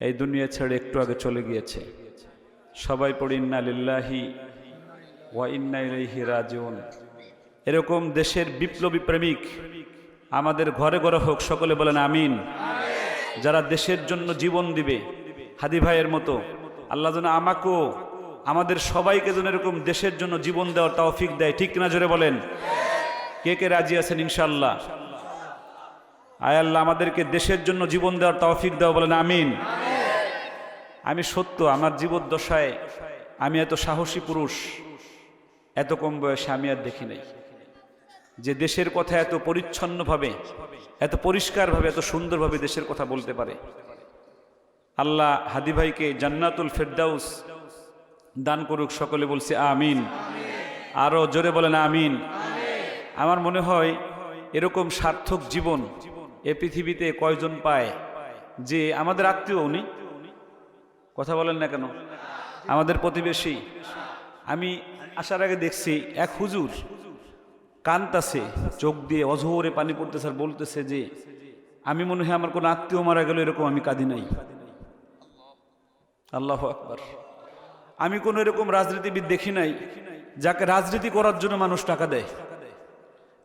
এই দুনিয়া ছেড়ে একটু আগে চলে গিয়েছে। সবাই পড়ি ইন্না লিল্লাহি ওয়া ইন্না ইলাইহি রাজিউন। এরকম দেশের বিপ্লবী প্রেমিক আমাদের ঘরে ঘরে হোক, সকলে বলেন আমিন। যারা দেশের জন্য জীবন দিবে হাদি ভাইয়ের মতো, আল্লাহ যেন আমাকেও আমাদের সবাইকে যেন এরকম দেশের জন্য জীবন দেওয়ার তৌফিক দেয়। ঠিক কিনা জোরে বলেন। কে কে রাজি আছেন ইনশাআল্লাহ? আয় আল্লাহ আমাদেরকে দেশের জন্য জীবন দেওয়ার তৌফিক দাও, বলেন আমিন। আমি সত্য আমার জীবদ্দশায় আমি এত সাহসী পুরুষ এত কম বয়সে আমি আর দেখি নাই, যে দেশের কথা এত পরিচ্ছন্নভাবে, এত পরিষ্কারভাবে, এত সুন্দরভাবে দেশের কথা বলতে পারে। আল্লাহ হাদি ভাইকে জান্নাতুল ফেরদাউস দান করুক, সকলে বলছি আমিন। আরো জোরে বলেন আমিন। আমার মনে হয় এরকম সার্থক জীবন এ পৃথিবীতে কয়জন পায়? যে আমাদের আত্মীয়, উনি কথা বলেন না কেন, আমাদের প্রতিবেশী। আমি আসার আগে দেখছি এক হুজুর কাঁদতাছে, চোখ দিয়ে অঝোরে পানি পড়তেছে আর বলতেছে যে আমি মনে হয় আমার কোনো আত্মীয় মারা গেল এরকম আমি কাঁদি নাই। আল্লাহু আকবার। আমি কোনো এরকম রাজনীতিবিদ দেখি নাই যাকে রাজনীতি করার জন্য মানুষ টাকা দেয়,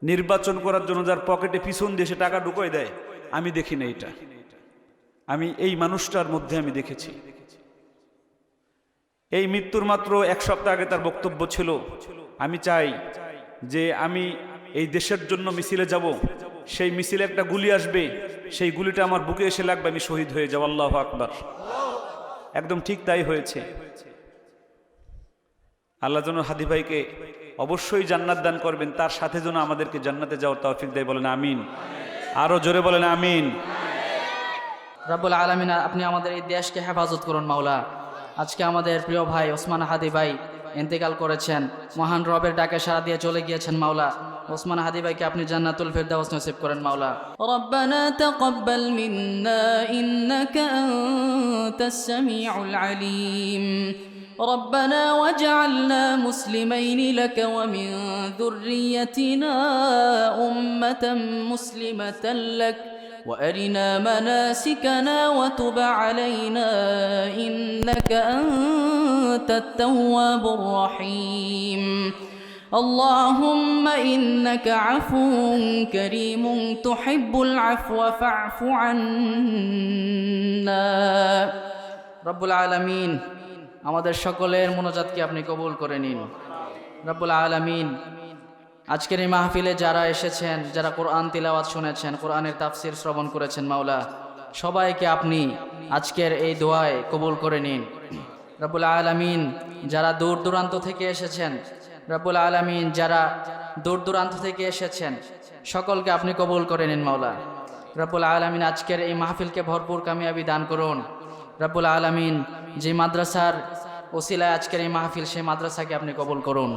নির্বাচন করার জন্য যার পকেটে পিছন দিয়ে সে টাকা ঢুকাই দেয়। আমি দেখি না এটা। আমি এই মানুষটার মধ্যে আমি দেখেছি। এই মৃত্যুর মাত্র এক সপ্তাহ আগে তার বক্তব্য ছিল, আমি চাই যে আমি এই দেশের জন্য মিছিলে যাব, সেই মিছিলে একটা গুলি আসবে, সেই গুলিটা আমার বুকে এসে লাগবে, আমি শহীদ হয়ে যাব। আল্লাহু আকবার। একদম ঠিক তাই হয়েছে। আল্লাহ যেন হাদি ভাইকে অবশ্যই জান্নাত দান করবেন, তার সাথে যেন আমাদেরকে জান্নাতে যাওয়ার তৌফিক দেয়, বলেন আমিন। আরো জোরে বলেন আমিন। রব্বুল আলামিন, আপনি আমাদের এই দেশকে হেফাজত করুন মাওলা। আজকে আমাদের প্রিয় ভাই ওসমান হাদি ভাই ইন্তেকাল করেছেন, মহান রবের ডাকে সাড়া দিয়ে চলে গিয়েছেন মাওলা। ওসমান হাদি ভাইকে আপনি জান্নাতুল ফিরদাউস নসিব করেন মাওলা। রব্বানা তাকাব্বাল মিন্না ইন্নাকা আনতাস সামিউল আলিম। ربنا واجعلنا مسلمين لك ومن ذريتنا أمة مسلمة لك وأرنا مناسكنا وتب علينا إنك أنت التواب الرحيم اللهم إنك عفو كريم تحب العفو فاعف عنا رب العالمين আমাদের সকলের মোনাজাতকে আপনি কবুল করে নিন রব্বুল আলামিন। আজকের এই মাহফিলে যারা এসেছেন, যারা কোরআন তিলাওয়াত শুনেছেন, কোরআনের তাফসির শ্রবণ করেছেন মাওলা, সবাইকে আপনি আজকের এই দোয়ায় কবুল করে নিন রব্বুল আলামিন। যারা দূর দূরান্ত থেকে এসেছেন রব্বুল আলামিন, যারা দূর দূরান্ত থেকে এসেছেন সকলকে আপনি কবুল করে নিন মাওলা রব্বুল আলামিন। আজকের এই মাহফিলকে ভরপুর কামিয়াবি দান করুন রব্বুল আলামিন। যে মাদ্রাসার ওসিলায় আজকের এই মাহফিল, সেই মাদ্রাসাকে আপনি কবুল করুন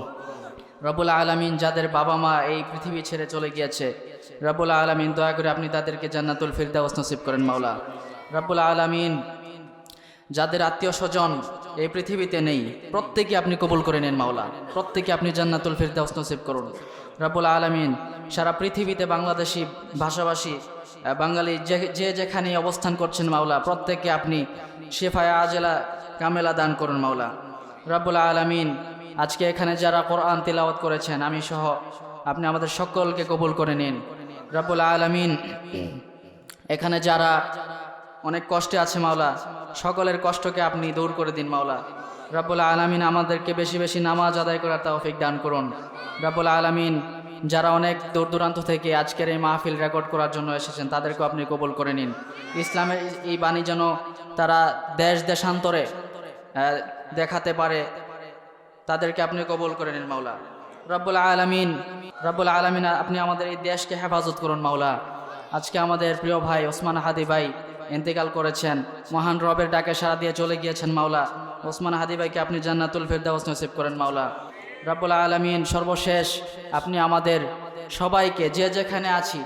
রব্বুল আলামিন। যাদের বাবা মা এই পৃথিবী ছেড়ে চলে গিয়েছে রব্বুল আলামিন, দয়া করে আপনি তাদেরকে জান্নাতুল ফিরদাউস নসিব করেন মাওলা রব্বুল আলামিন। যাদের আত্মীয় স্বজন এই পৃথিবীতে নেই প্রত্যেকে আপনি কবুল করে নেন মাওলা, প্রত্যেকে আপনি জান্নাতুল ফিরদাউস নসিব করুন রব্বুল আলামিন। সারা পৃথিবীতে বাংলাদেশি ভাষাভাষী বাঙালি যে যেখানে অবস্থান করছেন মাওলা, প্রত্যেককে আপনি শেফায়ে আজেলা কামেলা দান করুন মাওলা রব্বুল আলামিন। আজকে এখানে যারা কোরআন তিলাওয়াত করেছেন আমি সহ, আপনি আমাদের সকলকে কবুল করে নিন রব্বুল আলামিন। এখানে যারা অনেক কষ্টে আছে মাওলা, সকলের কষ্টকে আপনি দূর করে দিন মাওলা রব্বুল আলামিন। আমাদেরকে বেশি বেশি নামাজ আদায় করার তৌফিক দান করুন রব্বুল আলামিন। যারা অনেক দূর দূরান্ত থেকে আজকের এই মাহফিল রেকর্ড করার জন্য এসেছেন তাদেরকেও আপনি কবুল করে নিন। ইসলামের এই বাণী যেন তারা দেশ দেশান্তরে দেখাতে পারে, তাদেরকে আপনি কবুল করে নিন মাওলা রব্বুল আলামিন। রব্বুল আলামিন, আপনি আমাদের এই দেশকে হেফাজত করুন মাওলা। আজকে আমাদের প্রিয় ভাই ওসমান হাদি ভাই ইন্তেকাল করেছেন, মহান রবের ডাকে সাড়া দিয়ে চলে গিয়েছেন মাওলা। ওসমান হাদি ভাইকে আপনি জান্নাতুল ফিরদাউস নসিব করেন মাওলা রব্বুল আলামিন। সর্বশেষ আপনি আমাদের সবাইকে যে যেখানে আছি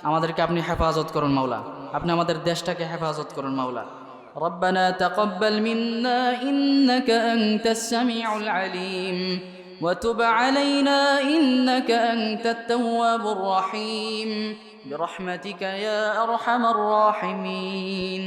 আমাদেরকে আপনি হেফাজত করুন মাওলা, আপনি আমাদের দেশটাকে হেফাজত করুন মাওলা। ربنا تقبل منا إنك أنت السميع العليم وتب علينا إنك أنت التواب الرحيم برحمتك يا أرحم الراحمين